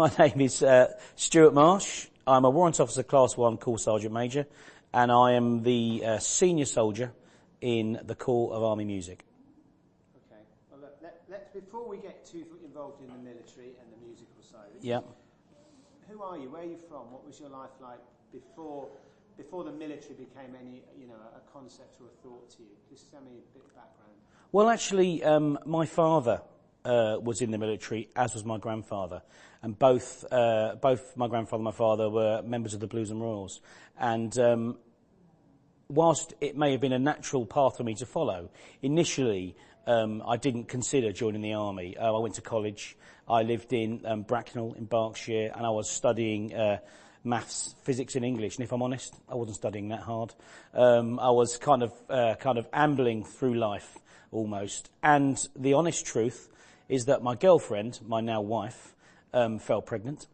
My name is Stuart Marsh. I'm a Warrant Officer Class 1 Corps Sergeant Major, and I am the senior soldier in the Corps of Army Music. Okay. Well, look, let's before we get too involved in the military and the musical side of it, Yeah. who are you? Where are you from? What was your life like before the military became a concept or a thought to you? Just tell me a bit of background. Well, actually, my father was in the military, as was my grandfather, and both my grandfather and my father were members of the Blues and Royals. And whilst it may have been a natural path for me to follow, initially I didn't consider joining the army. I went to college. I lived in Bracknell in Berkshire, and I was studying maths, physics and English, and if I'm honest, I wasn't studying that hard. I was kind of ambling through life almost. And the honest truth is that my girlfriend, my now wife, fell pregnant,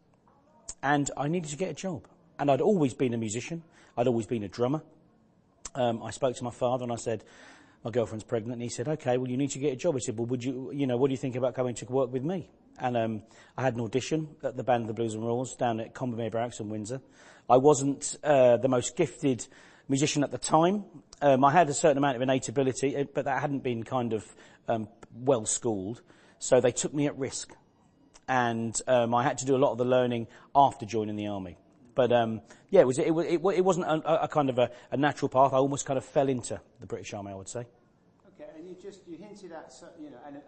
and I needed to get a job. And I'd always been a musician. I'd always been a drummer. I spoke to my father and I said, my girlfriend's pregnant, and he said, okay, well, you need to get a job. He said, well, what do you think about coming to work with me? And I had an audition at the Band of the Blues and Royals down at Combermere Barracks in Windsor. I wasn't the most gifted musician at the time. I had a certain amount of innate ability, but that hadn't been kind of well schooled. So they took me at risk, and I had to do a lot of the learning after joining the army. But yeah, it wasn't a kind of a natural path. I almost kind of fell into the British Army, I would say. Okay, and you hinted at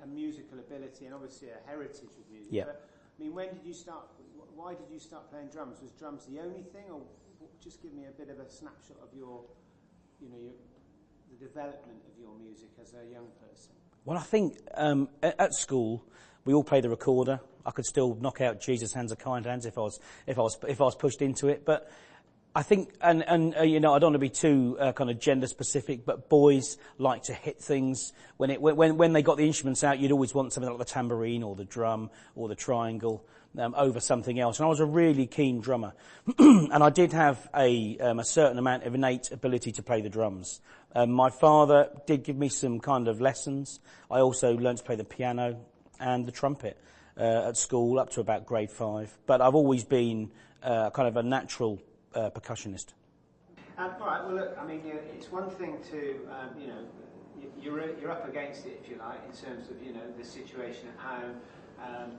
a musical ability and obviously a heritage of music. Yeah. But, I mean, when did you start? Why did you start playing drums? Was drums the only thing, or just give me a bit of a snapshot of the development of your music as a young person? Well, I think at school we all played the recorder. I could still knock out Jesus' Hands Are Kind Hands if I was pushed into it. But I think, and I don't want to be too kind of gender specific, but boys like to hit things when they got the instruments out. You'd always want something like the tambourine or the drum or the triangle over something else. And I was a really keen drummer, and I did have a certain amount of innate ability to play the drums. My father did give me some kind of lessons. I also learned to play the piano and the trumpet at school up to about grade 5. But I've always been kind of a natural percussionist. All right. Well, look. I mean, it's one thing to you're up against it, if you like, in terms of the situation at home.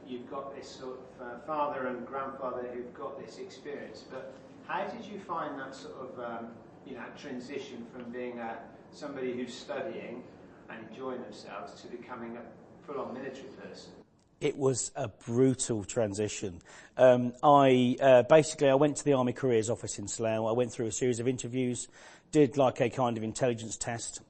You've got this sort of father and grandfather who've got this experience. But how did you find that sort of transition from being somebody who's studying and enjoying themselves to becoming a full-on military person? It was a brutal transition. I went to the Army Careers Office in Slough. I went through a series of interviews, did like a kind of intelligence test,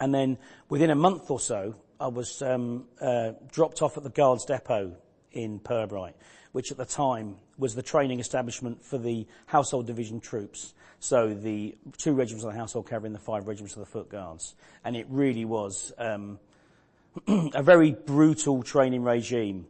and then within a month or so, I was dropped off at the Guards Depot in Pirbright, which at the time was the training establishment for the Household Division troops. So the 2 regiments of the Household Cavalry and the 5 regiments of the Foot Guards. And it really was a very brutal training regime.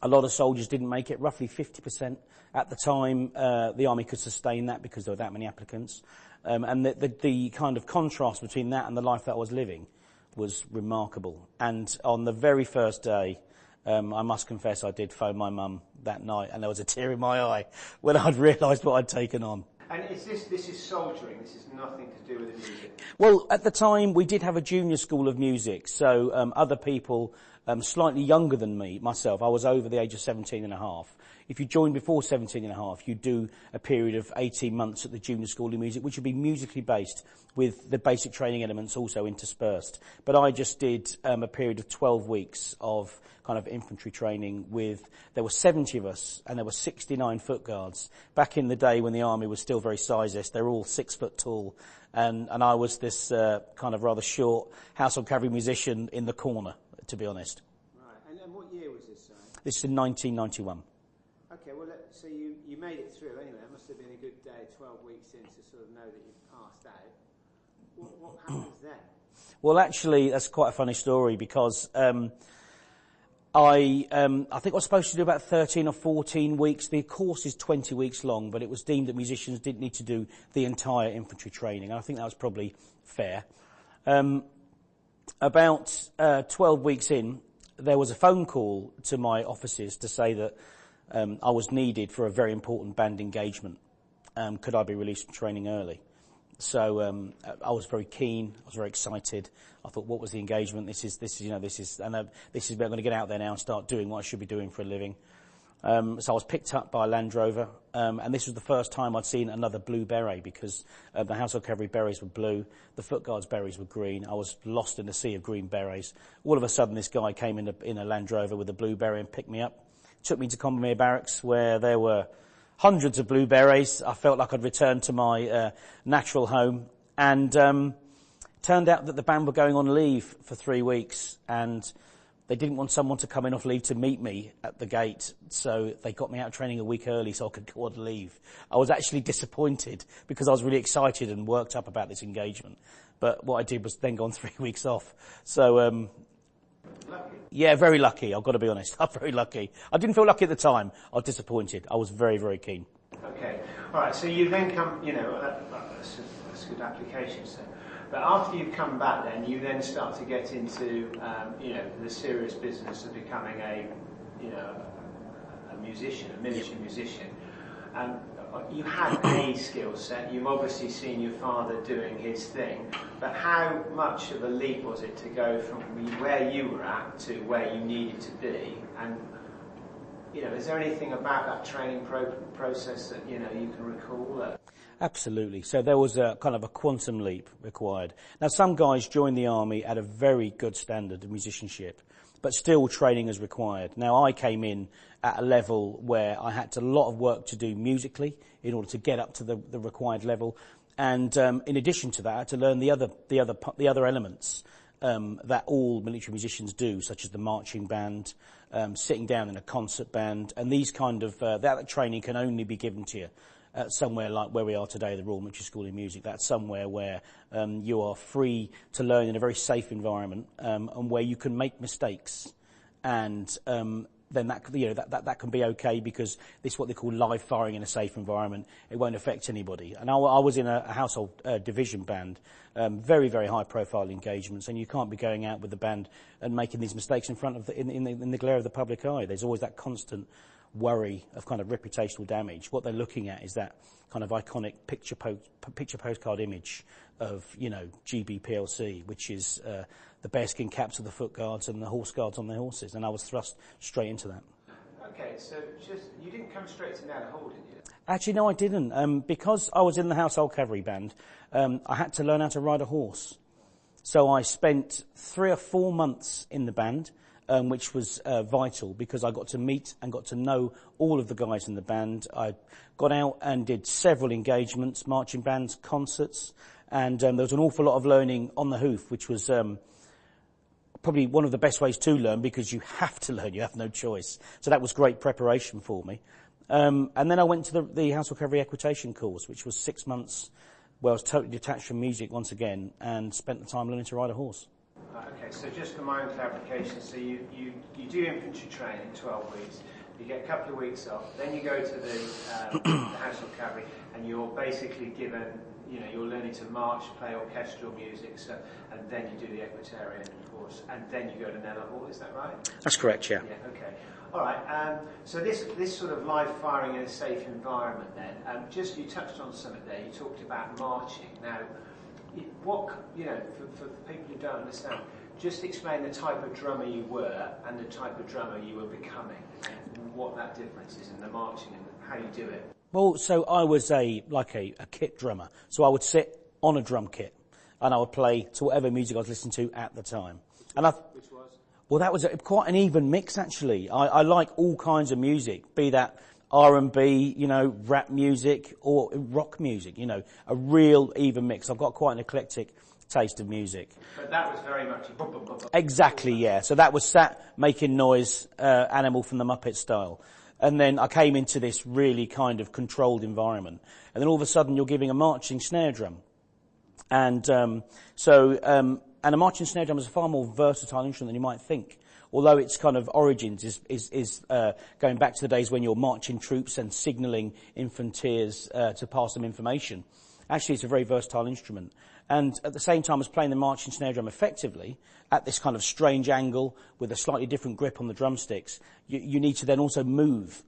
A lot of soldiers didn't make it, roughly 50% at the time. The Army could sustain that because there were that many applicants. And the kind of contrast between that and the life that I was living was remarkable. And on the very first day, I must confess I did phone my mum that night, and there was a tear in my eye when I'd realised what I'd taken on. And this is soldiering, this is nothing to do with the music? Well, at the time, we did have a junior school of music, so other people slightly younger than myself, I was over the age of 17 and a half. If you joined before 17 and a half, you do a period of 18 months at the junior school of music, which would be musically based with the basic training elements also interspersed. But I just did a period of 12 weeks of kind of infantry training there were 70 of us and there were 69 foot guards. Back in the day when the army was still very sizest, they were all 6 foot tall. And I was this kind of rather short household cavalry musician in the corner, to be honest. Right, and what year was this? This is in 1991. Okay, well, so you made it through anyway. It must have been a good day, 12 weeks in, to sort of know that you've passed out. What happens then? Well, actually, that's quite a funny story because I think I was supposed to do about 13 or 14 weeks. The course is 20 weeks long, but it was deemed that musicians didn't need to do the entire infantry training, and I think that was probably fair. About 12 weeks in, there was a phone call to my offices to say that I was needed for a very important band engagement. Could I be released from training early? So I was very keen. I was very excited. I thought, what was the engagement? This is, I'm going to get out there now and start doing what I should be doing for a living. So I was picked up by a Land Rover, and this was the first time I'd seen another blue beret, because the Household Cavalry berets were blue, the Foot Guards berets were green. I was lost in a sea of green berets. All of a sudden, this guy came in a Land Rover with a blue beret and picked me up, took me to Combermere Barracks, where there were hundreds of blue berets. I felt like I'd returned to my natural home, and turned out that the band were going on leave for 3 weeks, and they didn't want someone to come in off leave to meet me at the gate, so they got me out of training a week early so I could go on leave. I was actually disappointed because I was really excited and worked up about this engagement. But what I did was then gone 3 weeks off. So, Lucky. yeah, very lucky, I've got to be honest. I'm very lucky. I didn't feel lucky at the time. I was disappointed. I was very, very keen. Okay. All right. So you then come, that's a good application. So, but after you've come back, then you then start to get into, the serious business of becoming a musician, a military musician. You had a skill set. You've obviously seen your father doing his thing. But how much of a leap was it to go from where you were at to where you needed to be? And is there anything about that training process that you can recall? Absolutely. So there was a kind of a quantum leap required. Now, some guys joined the army at a very good standard of musicianship, but still training is required. Now, I came in at a level where I had a lot of work to do musically in order to get up to the required level, and in addition to that, I had to learn the other elements that all military musicians do, such as the marching band, sitting down in a concert band, and these kind of that training can only be given to you somewhere like where we are today, the Royal Military School in Music. That's somewhere where you are free to learn in a very safe environment, and where you can make mistakes, and then that can be okay, because this is what they call live firing in a safe environment. It won't affect anybody. And I was in a household division band, very, very high profile engagements, and you can't be going out with the band and making these mistakes in front of in the glare of the public eye. There's always that constant worry of kind of reputational damage. What they're looking at is that kind of iconic picture postcard image of GB PLC, which is the bearskin caps of the Foot Guards and the Horse Guards on their horses, and I was thrust straight into that. Okay, so you didn't come straight to Naylor Hall, did you? Actually, no, I didn't. Because I was in the Household Cavalry Band, I had to learn how to ride a horse. So I spent 3 or 4 months in the band, which was vital, because I got to meet and got to know all of the guys in the band. I got out and did several engagements, marching bands, concerts, and there was an awful lot of learning on the hoof, which was probably one of the best ways to learn, because you have to learn, you have no choice. So that was great preparation for me. And then I went to the Household Cavalry Equitation course, which was 6 months, where I was totally detached from music once again, and spent the time learning to ride a horse. Okay, so just for my own clarification, so you do infantry training 12 weeks, you get a couple of weeks off, then you go to the Household Cavalry, and you're basically given, you're learning to march, play orchestral music, so, and then you do the Equestrian course, and then you go to Naylor Hall, is that right? That's correct, yeah. Yeah, okay. All right, so this sort of live firing in a safe environment then, you touched on something there, you talked about marching. Now, for people who don't understand, just explain the type of drummer you were and the type of drummer you were becoming, and what that difference is in the marching and how you do it. Well, so I was a kit drummer. So I would sit on a drum kit, and I would play to whatever music I was listening to at the time. And Which was? Well, that was quite an even mix, actually. I like all kinds of music, be that R&B, rap music, or rock music, a real even mix. I've got quite an eclectic taste of music. But that was very much... Exactly, yeah. So that was sat making noise, Animal from the Muppet style. And then I came into this really kind of controlled environment. And then all of a sudden you're giving a marching snare drum. And and a marching snare drum is a far more versatile instrument than you might think. Although its kind of origins is going back to the days when you're marching troops and signalling infanteers to pass them information. Actually, it's a very versatile instrument. And at the same time as playing the marching snare drum effectively, at this kind of strange angle with a slightly different grip on the drumsticks, you need to then also move